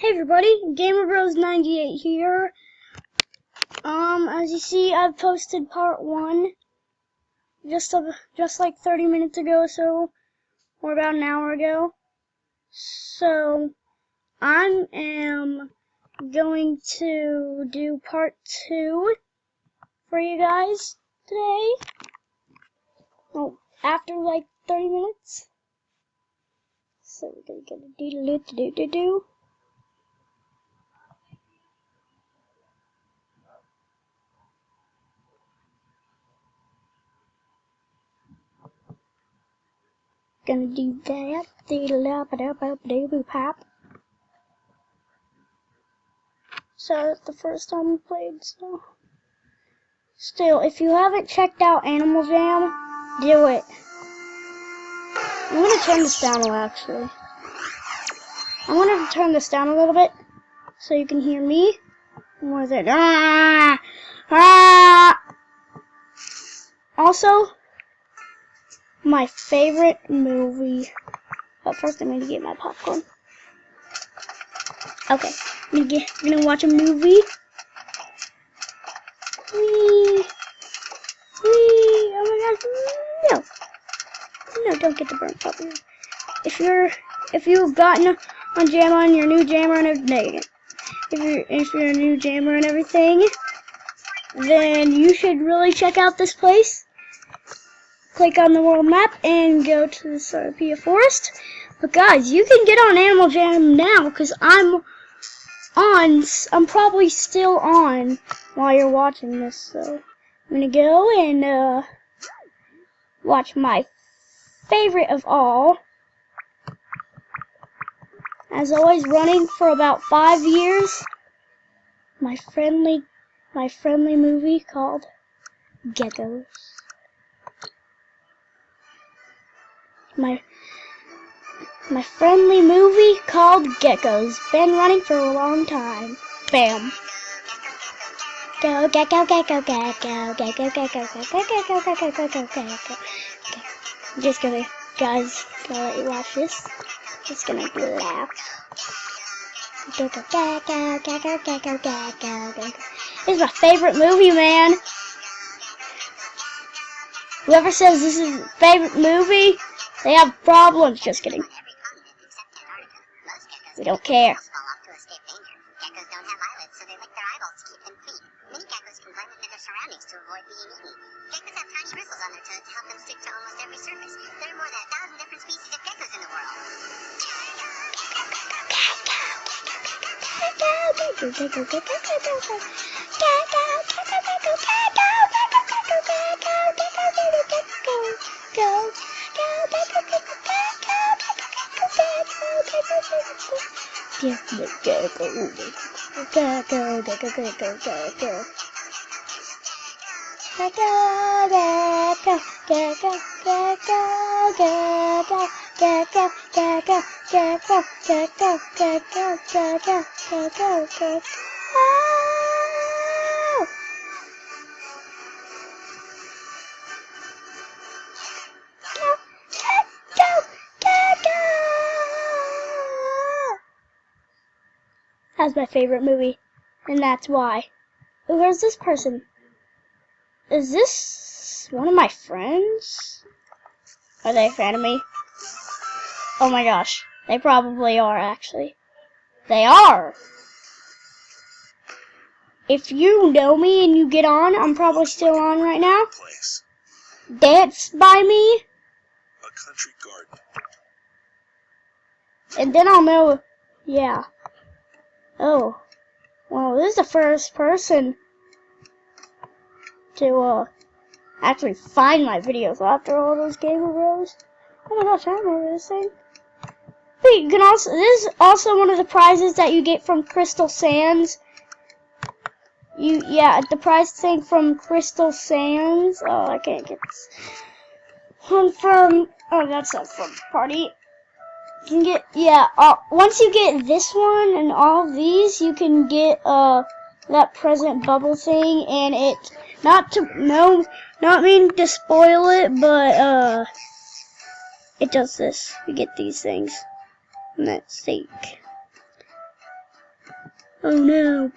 Hey everybody, GamerBros98 here. As you see, I've posted part 1 just like 30 minutes ago or so, or about an hour ago. So, I am going to do part 2 for you guys today. Oh, after like 30 minutes. So we're gonna get a do. Gonna do that. So it's the first time we played, so still, if you haven't checked out Animal Jam, do it. I'm gonna turn this down a little, actually. I'm gonna turn this down a little bit so you can hear me. What is it? Also, my favorite movie. But first, I'm gonna get my popcorn. Okay, I'm gonna watch a movie. Whee! Whee! Oh my gosh! No, don't get the burnt puppy. If you've gotten on Jammer and you're a new Jammer and everything, if you're a new Jammer and everything, then you should really check out this place. Click on the world map and go to the Sarapia Forest. But guys, you can get on Animal Jam now because I'm probably still on while you're watching this. So I'm gonna go and watch my favorite of all. As always, running for about 5 years. My friendly movie called Geckos. My friendly movie called Geckos. Been running for a long time. Bam. Go gecko gecko gecko gecko gecko gecko gecko gecko gecko gecko. I'm just gonna let you watch this. Just gonna laugh. Gecko gecko gecko gecko gecko gecko. This is my favorite movie, man. Whoever says this is your favorite movie, they have problems. Just kidding. We don't care. Geckos don't have eyelids, so they lick their eyeballs to keep them clean. Many geckos can blend into their surroundings to avoid being eaten. Geckos have tiny bristles on their toes to help them stick to almost every surface. There are more than 1,000 different species of geckos in the world. That's my favorite movie, and that's why. Ooh, where's this person? Is this one of my friends? Are they a fan of me? Oh my gosh, they probably are, actually. They are! If you know me and you get on, I'm probably still on right now. Dance by me. A country garden. And then I'll know, yeah. Oh, well, this is the first person to actually find my videos after all those Gamer Bros. Oh my gosh, I remember this thing. But you can also, this is also one of the prizes that you get from Crystal Sands. The prize thing from Crystal Sands. Oh, I can't get this one from. Oh, that's not from party. You can get once you get this one and all of these, you can get that present bubble thing, and it not mean to spoil it, but it does this. You get these things. And let's see. Oh no.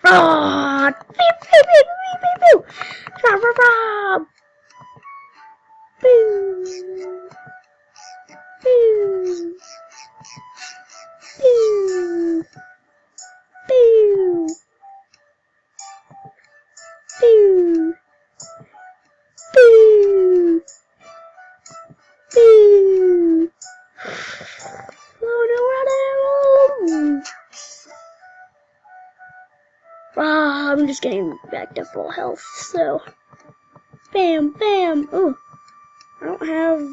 Ah! Beep, beep, beep, beep, beep, beep. Rah, rah, rah. Boo. Boo. Boo. Boo. Boo. Boo. Boo. Oh no, I'm just getting back to full health, so. Bam, bam. Ooh. I don't have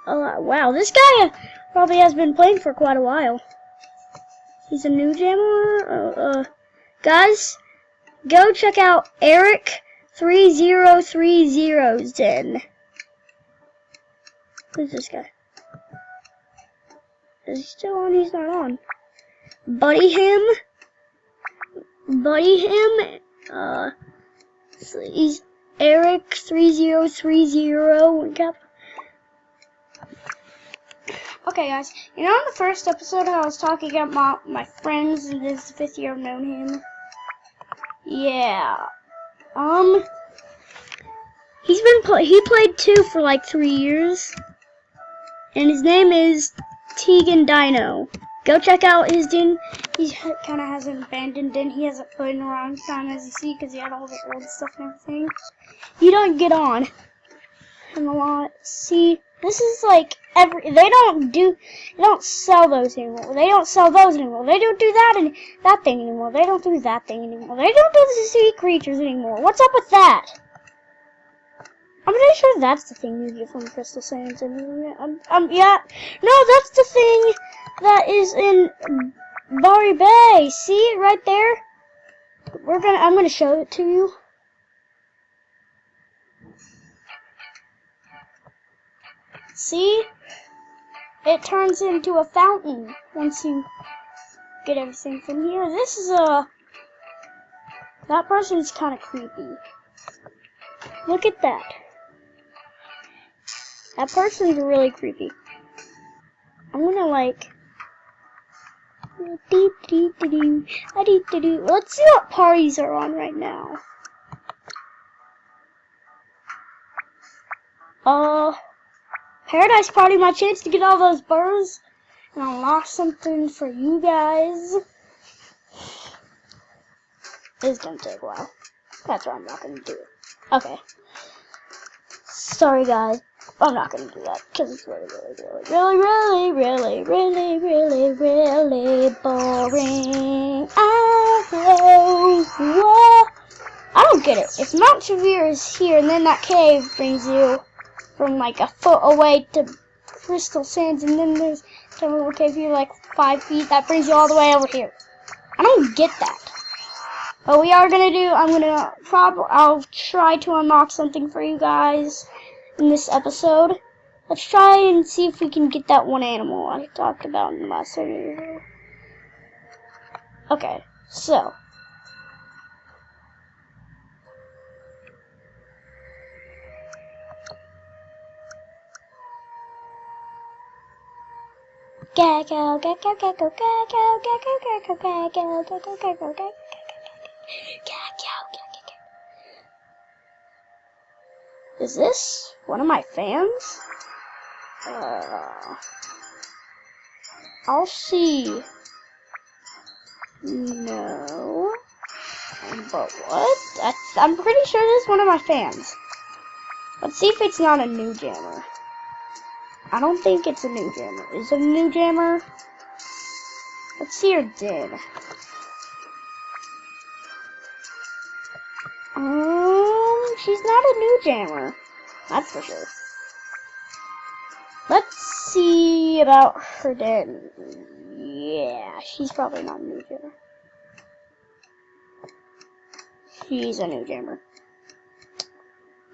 a lot. Wow, this guy probably has been playing for quite a while. He's a new jammer. Guys, go check out Eric3030's den. Who's this guy? Is he still on? He's not on. Buddy him. So he's Eric3030. Okay, guys. You know, in the first episode, I was talking about my friends, and this is the 5th year I've known him. Yeah. He played 2 for like 3 years, and his name is Tegan Dino. Go check out his den. He kind of has an abandoned den. He hasn't put in a long time, as you see, because he had all the old stuff and everything. He don't get on him a lot. See, this is like they don't sell those anymore. They don't sell those anymore. They don't do that thing anymore. They don't do that thing anymore. They don't do the sea creatures anymore. What's up with that? I'm pretty sure that's the thing you get from Crystal Sands. Yeah. No, that's the thing that is in Bari Bay. See it right there? I'm gonna show it to you. See? It turns into a fountain once you get everything from here. This is that person's kind of creepy. Look at that. That person's really creepy. I'm gonna like. Let's see what parties are on right now. Paradise Party, my chance to get all those burrs and unlock something for you guys. It's gonna take a while. That's why I'm not gonna do it. Okay. Sorry, guys. I'm not gonna do that because it's really boring. I don't get it. If Mount Chevere is here and then that cave brings you from like a foot away to Crystal Sands, and then there's a little cave here like 5 feet that brings you all the way over here. I don't get that. But we are gonna do. I'll try to unlock something for you guys in this episode. Let's try and see if we can get that one animal I talked about in the last video. Okay, so. Is this one of my fans? I'll see. No. But what? I'm pretty sure this is one of my fans. Let's see if it's not a new jammer. I don't think it's a new jammer. Is it a new jammer? Let's see her den. She's not a new jammer. That's for sure. Let's see about her den. Yeah, she's probably not a new jammer. She's a new jammer.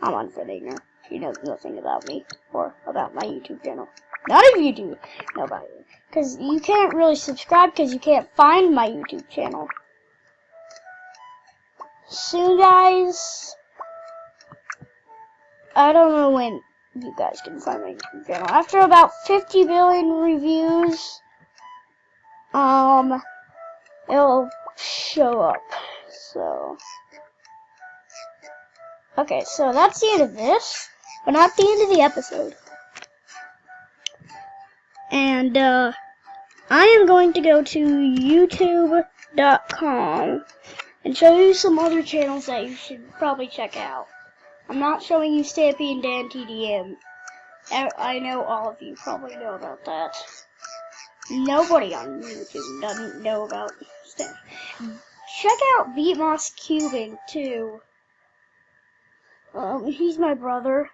I'm unfitting her. She knows nothing about me or about my YouTube channel. None of you do know about it. Because you can't really subscribe because you can't find my YouTube channel. Soon, guys. I don't know when you guys can find my YouTube channel. After about 50 billion reviews, it'll show up. So, okay, so that's the end of this, but not the end of the episode. And I am going to go to youtube.com and show you some other channels that you should probably check out. I'm not showing you Stampy and Dan TDM. I know all of you probably know about that. Nobody on YouTube doesn't know about Stampy. Check out Beatmoss Cubing too. He's my brother.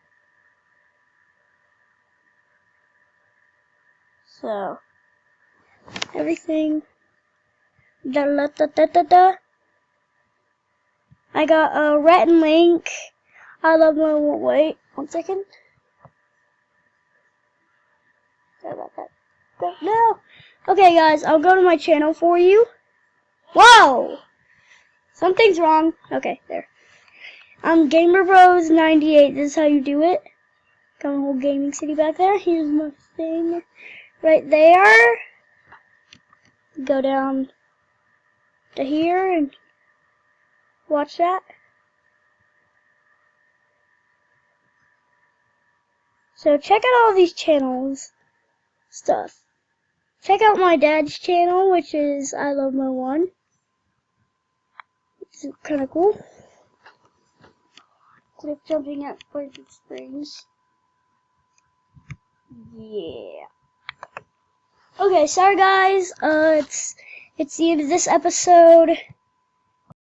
So everything. Da da da da da da. I got a Rhett and Link. I love my. Wait, 1 second. Sorry about that. No. Okay, guys, I'll go to my channel for you. Whoa! Something's wrong. Okay, there. I'm GamerBros98. This is how you do it. Got my whole gaming city back there. Here's my thing right there. Go down to here and watch that. So check out all these channels stuff. Check out my dad's channel, which is I Love My One. It's kind of cool. Cliff jumping at Poison Springs. Yeah. Okay, sorry guys. It's the end of this episode.